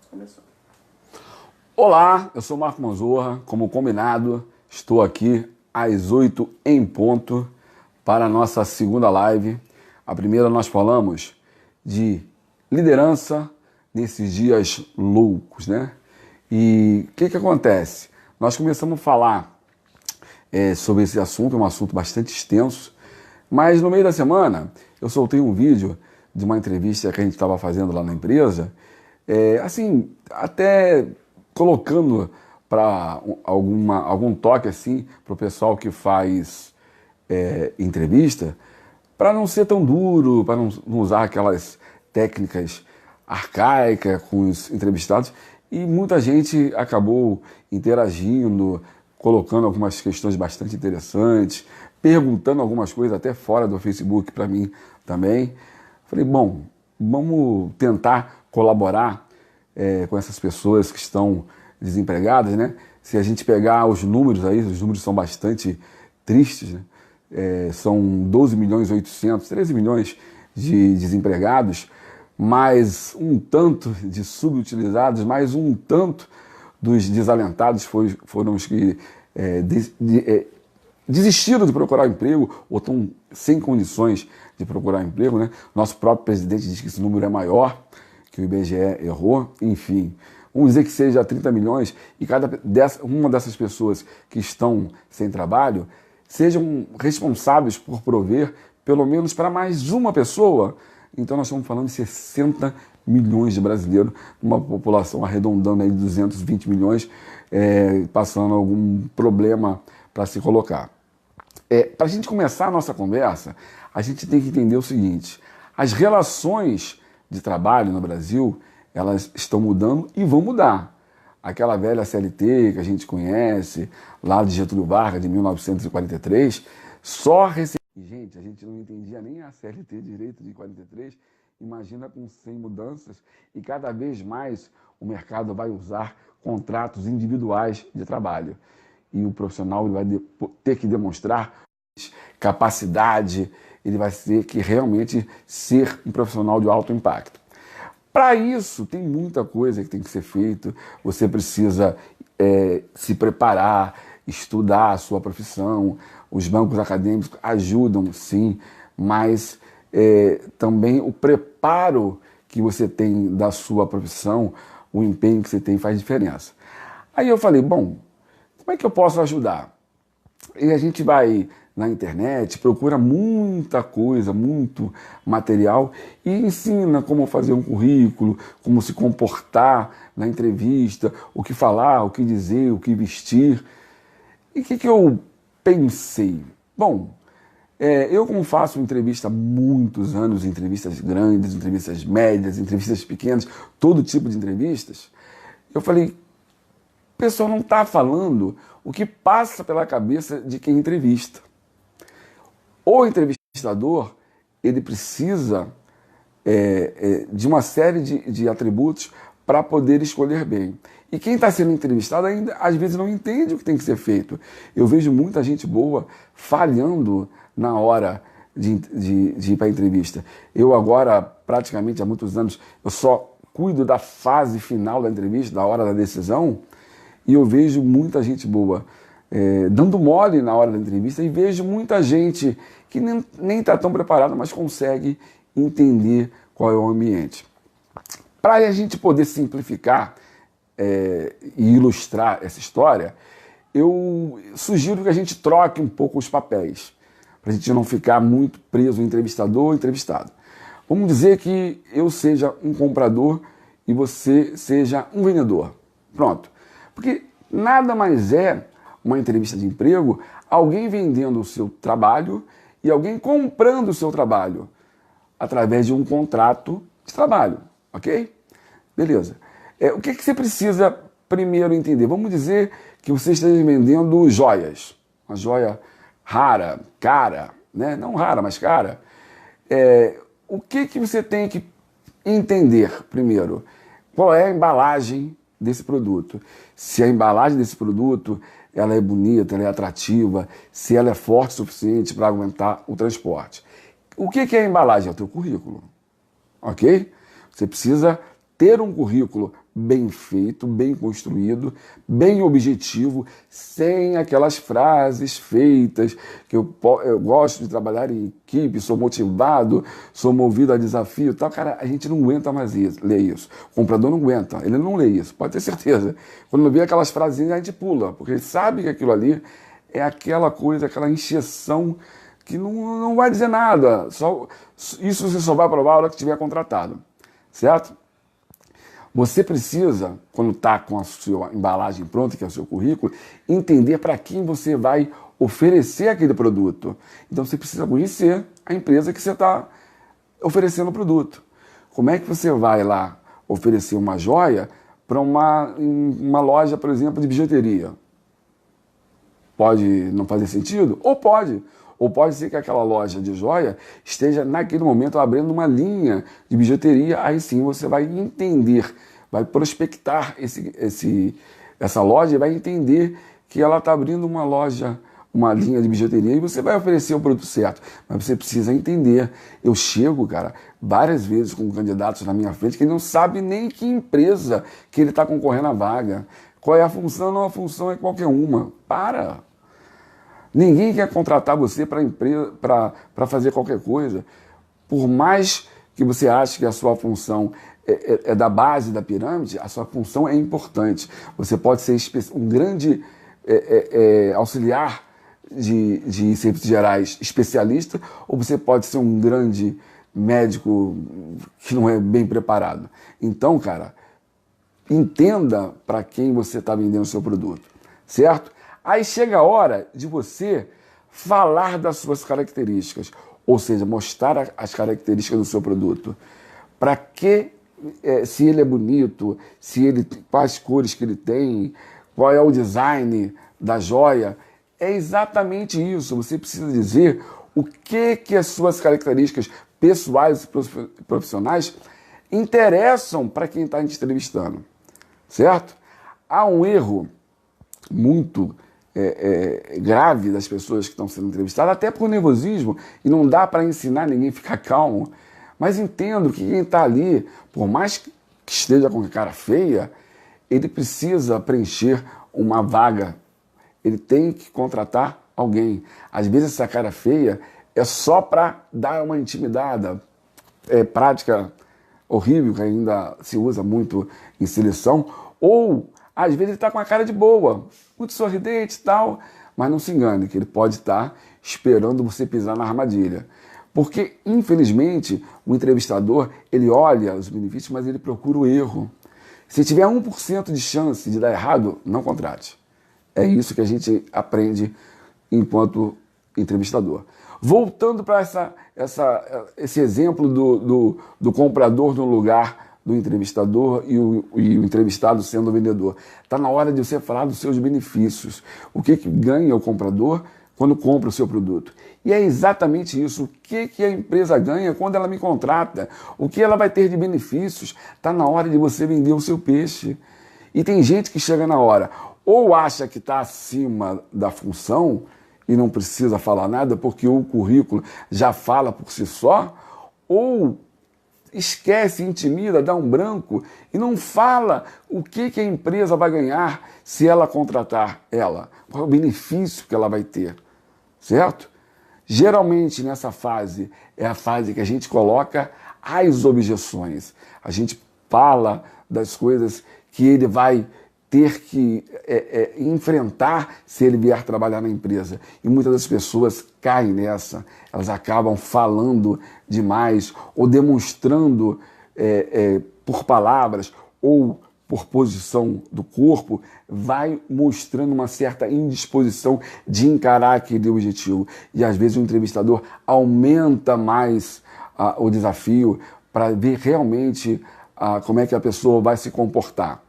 Começou. Olá, eu sou Marco Manzorra, como combinado, estou aqui às 8 em ponto para a nossa segunda live. A primeira nós falamos de liderança nesses dias loucos, né? E o que acontece? Nós começamos a falar sobre esse assunto, é um assunto bastante extenso, mas no meio da semana eu soltei um vídeo de uma entrevista que a gente estava fazendo lá na empresa, assim, até colocando para algum toque assim para o pessoal que faz entrevista, para não ser tão duro, para não usar aquelas técnicas arcaicas com os entrevistados. E muita gente acabou interagindo, colocando algumas questões bastante interessantes, perguntando algumas coisas até fora do Facebook para mim também. Falei, bom, vamos tentar colaborar com essas pessoas que estão desempregadas, né? Se a gente pegar os números aí, os números são bastante tristes, né? São 12 milhões 800, 13 milhões de desempregados, mais um tanto de subutilizados, mais um tanto dos desalentados foram os que desistiram de procurar emprego ou estão sem condições de procurar emprego, né? Nosso próprio presidente diz que esse número é maior, que o IBGE errou, enfim. Vamos dizer que seja 30 milhões e uma dessas pessoas que estão sem trabalho sejam responsáveis por prover pelo menos para mais uma pessoa. Então nós estamos falando de 60 milhões de brasileiros, uma população arredondando aí de 220 milhões, passando algum problema para se colocar. Para a gente começar a nossa conversa, a gente tem que entender o seguinte: as relações de trabalho no Brasil, elas estão mudando e vão mudar. Aquela velha CLT que a gente conhece, lá de Getúlio Vargas, de 1943, só recebia... Gente, a gente não entendia nem a CLT direito de 43, imagina com 100 mudanças, e cada vez mais o mercado vai usar contratos individuais de trabalho. E o profissional vai ter que demonstrar capacidade, ele vai ter que realmente ser um profissional de alto impacto. Para isso, tem muita coisa que tem que ser feito. Você precisa se preparar, estudar a sua profissão. Os bancos acadêmicos ajudam, sim, mas também o preparo que você tem da sua profissão, o empenho que você tem faz diferença. Aí eu falei, bom, como é que eu posso ajudar? E a gente vai na internet, procura muita coisa, muito material e ensina como fazer um currículo, como se comportar na entrevista, o que falar, o que dizer, o que vestir. E o que eu pensei? Bom, eu como faço entrevista há muitos anos, entrevistas grandes, entrevistas médias, entrevistas pequenas, todo tipo de entrevistas, eu falei, o pessoal não está falando o que passa pela cabeça de quem entrevista. O entrevistador, ele precisa de uma série de atributos para poder escolher bem. E quem está sendo entrevistado ainda, às vezes, não entende o que tem que ser feito. Eu vejo muita gente boa falhando na hora de ir para a entrevista. Eu agora, praticamente há muitos anos, eu só cuido da fase final da entrevista, da hora da decisão, e eu vejo muita gente boa dando mole na hora da entrevista e vejo muita gente que nem está tão preparada, mas consegue entender qual é o ambiente. Para a gente poder simplificar e ilustrar essa história, eu sugiro que a gente troque um pouco os papéis, para a gente não ficar muito preso entrevistador ou entrevistado. Vamos dizer que eu seja um comprador e você seja um vendedor. Pronto. Porque nada mais é uma entrevista de emprego, alguém vendendo o seu trabalho e alguém comprando o seu trabalho através de um contrato de trabalho, ok? Beleza. O que você precisa primeiro entender? Vamos dizer que você esteja vendendo joias, uma joia rara, cara, né? Não rara, mas cara. O que você tem que entender primeiro? Qual é a embalagem desse produto? Se a embalagem desse produto ela é bonita, ela é atrativa, se ela é forte o suficiente para aguentar o transporte. O que é a embalagem? É o teu currículo, ok? Você precisa ter um currículo bem feito, bem construído, bem objetivo, sem aquelas frases feitas que eu gosto de trabalhar em equipe, sou motivado, sou movido a desafio, tal. Cara, a gente não aguenta mais ler isso. O comprador não aguenta, ele não lê isso, pode ter certeza. Quando vê aquelas frases, a gente pula, porque ele sabe que aquilo ali é aquela coisa, aquela encheção que não vai dizer nada. Isso você só vai provar a hora que tiver contratado, certo? Você precisa, quando está com a sua embalagem pronta, que é o seu currículo, entender para quem você vai oferecer aquele produto. Então você precisa conhecer a empresa que você está oferecendo o produto. Como é que você vai lá oferecer uma joia para uma loja, por exemplo, de bijuteria? Pode não fazer sentido? Ou pode. Ou pode ser que aquela loja de joia esteja naquele momento abrindo uma linha de bijuteria, aí sim você vai entender, vai prospectar essa loja e vai entender que ela está abrindo uma loja, uma linha de bijuteria, e você vai oferecer o produto certo. Mas você precisa entender. Eu chego, cara, várias vezes com candidatos na minha frente que não sabe nem que empresa que ele está concorrendo à vaga. Qual é a função? Não, a função é qualquer uma. Para! Ninguém quer contratar você para fazer qualquer coisa. Por mais que você ache que a sua função é da base da pirâmide, a sua função é importante. Você pode ser um grande auxiliar de serviços gerais especialista, ou você pode ser um grande médico que não é bem preparado. Então, cara, entenda para quem você está vendendo o seu produto, certo? Aí chega a hora de você falar das suas características, ou seja, mostrar as características do seu produto. Para que, se ele é bonito, quais cores que ele tem, qual é o design da joia, é exatamente isso. Você precisa dizer o que as suas características pessoais e profissionais interessam para quem está te entrevistando, certo? Há um erro muito grave das pessoas que estão sendo entrevistadas, até por nervosismo, e não dá para ensinar ninguém a ficar calmo. Mas entendo que quem está ali, por mais que esteja com a cara feia, ele precisa preencher uma vaga. Ele tem que contratar alguém. Às vezes essa cara feia é só para dar uma intimidada. É prática horrível que ainda se usa muito em seleção. Ou às vezes ele está com a cara de boa, muito sorridente e tal, mas não se engane que ele pode estar esperando você pisar na armadilha. Porque, infelizmente, o entrevistador, ele olha os benefícios, mas ele procura o erro. Se tiver 1% de chance de dar errado, não contrate. É isso que a gente aprende enquanto entrevistador. Voltando para esse exemplo do comprador no lugar do entrevistador e o entrevistado sendo o vendedor. Está na hora de você falar dos seus benefícios. O que ganha o comprador quando compra o seu produto? E é exatamente isso. O que a empresa ganha quando ela me contrata? O que ela vai ter de benefícios? Está na hora de você vender o seu peixe. E tem gente que chega na hora, ou acha que está acima da função e não precisa falar nada porque o currículo já fala por si só, ou esquece, intimida, dá um branco e não fala o que a empresa vai ganhar se ela contratar ela, qual é o benefício que ela vai ter, certo? Geralmente nessa fase é a fase que a gente coloca as objeções, a gente fala das coisas que ele vai ter que enfrentar se ele vier trabalhar na empresa. E muitas das pessoas caem nessa, elas acabam falando demais ou demonstrando por palavras ou por posição do corpo, vai mostrando uma certa indisposição de encarar aquele objetivo. E às vezes o entrevistador aumenta mais o desafio para ver realmente como é que a pessoa vai se comportar.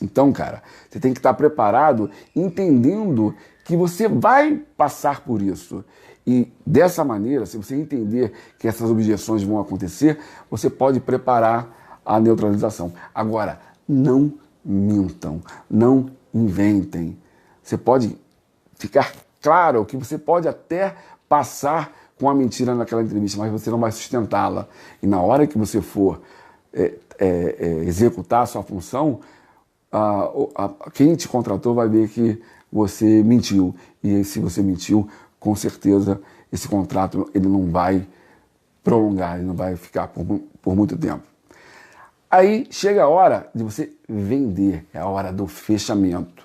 Então, cara, você tem que estar preparado, entendendo que você vai passar por isso. E dessa maneira, se você entender que essas objeções vão acontecer, você pode preparar a neutralização. Agora, não mintam, não inventem. Você pode ficar claro que você pode até passar com a mentira naquela entrevista, mas você não vai sustentá-la. E na hora que você for executar a sua função, quem te contratou vai ver que você mentiu. E se você mentiu, com certeza esse contrato ele não vai prolongar, ele não vai ficar por muito tempo. Aí chega a hora de você vender, é a hora do fechamento.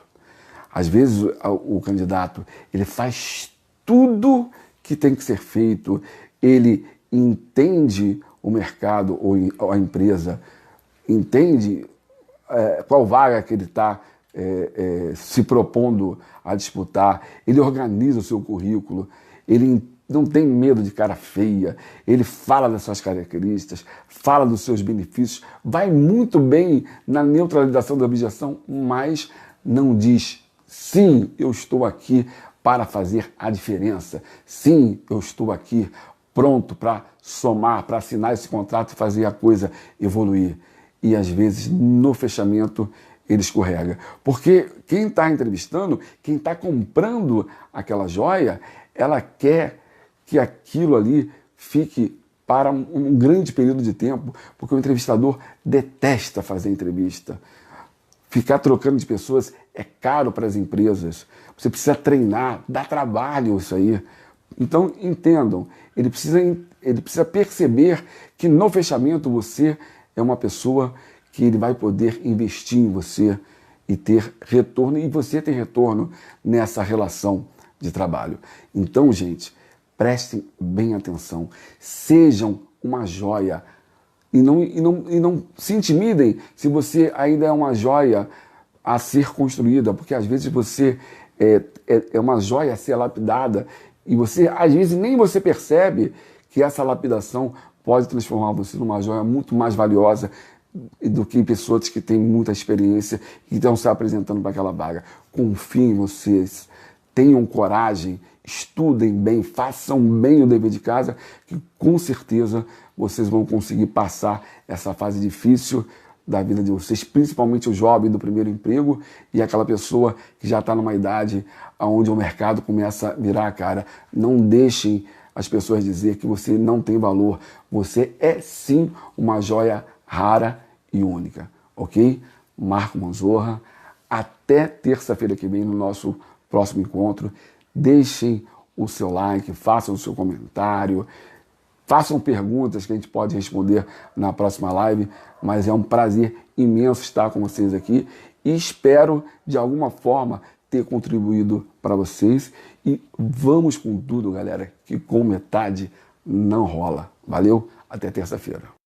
Às vezes o candidato ele faz tudo que tem que ser feito, ele entende o mercado ou a empresa, entende qual vaga que ele está se propondo a disputar, ele organiza o seu currículo, ele não tem medo de cara feia, ele fala das suas características, fala dos seus benefícios, vai muito bem na neutralização da objeção, mas não diz: sim, eu estou aqui para fazer a diferença, sim, eu estou aqui pronto para somar, para assinar esse contrato e fazer a coisa evoluir. E às vezes no fechamento ele escorrega. Porque quem está entrevistando, quem está comprando aquela joia, ela quer que aquilo ali fique para um grande período de tempo, porque o entrevistador detesta fazer entrevista. Ficar trocando de pessoas é caro para as empresas. Você precisa treinar, dá trabalho isso aí. Então, entendam, ele precisa perceber que no fechamento você é uma pessoa que ele vai poder investir em você e ter retorno, e você tem retorno nessa relação de trabalho. Então, gente, prestem bem atenção, sejam uma joia e não se intimidem se você ainda é uma joia a ser construída, porque às vezes você é uma joia a ser lapidada e você, às vezes, nem você percebe que essa lapidação pode transformar você numa joia muito mais valiosa do que pessoas que têm muita experiência e estão se apresentando para aquela vaga. Confiem em vocês, tenham coragem, estudem bem, façam bem o dever de casa, que com certeza vocês vão conseguir passar essa fase difícil da vida de vocês, principalmente o jovem do primeiro emprego e aquela pessoa que já está numa idade onde o mercado começa a virar a cara. Não deixem as pessoas dizer que você não tem valor. Você é sim uma joia rara e única, ok? Marco Manzorra, até terça-feira que vem no nosso próximo encontro. Deixem o seu like, façam o seu comentário, façam perguntas que a gente pode responder na próxima live, mas é um prazer imenso estar com vocês aqui e espero de alguma forma ter contribuído para vocês e vamos com tudo, galera, que com metade não rola. Valeu, até terça-feira.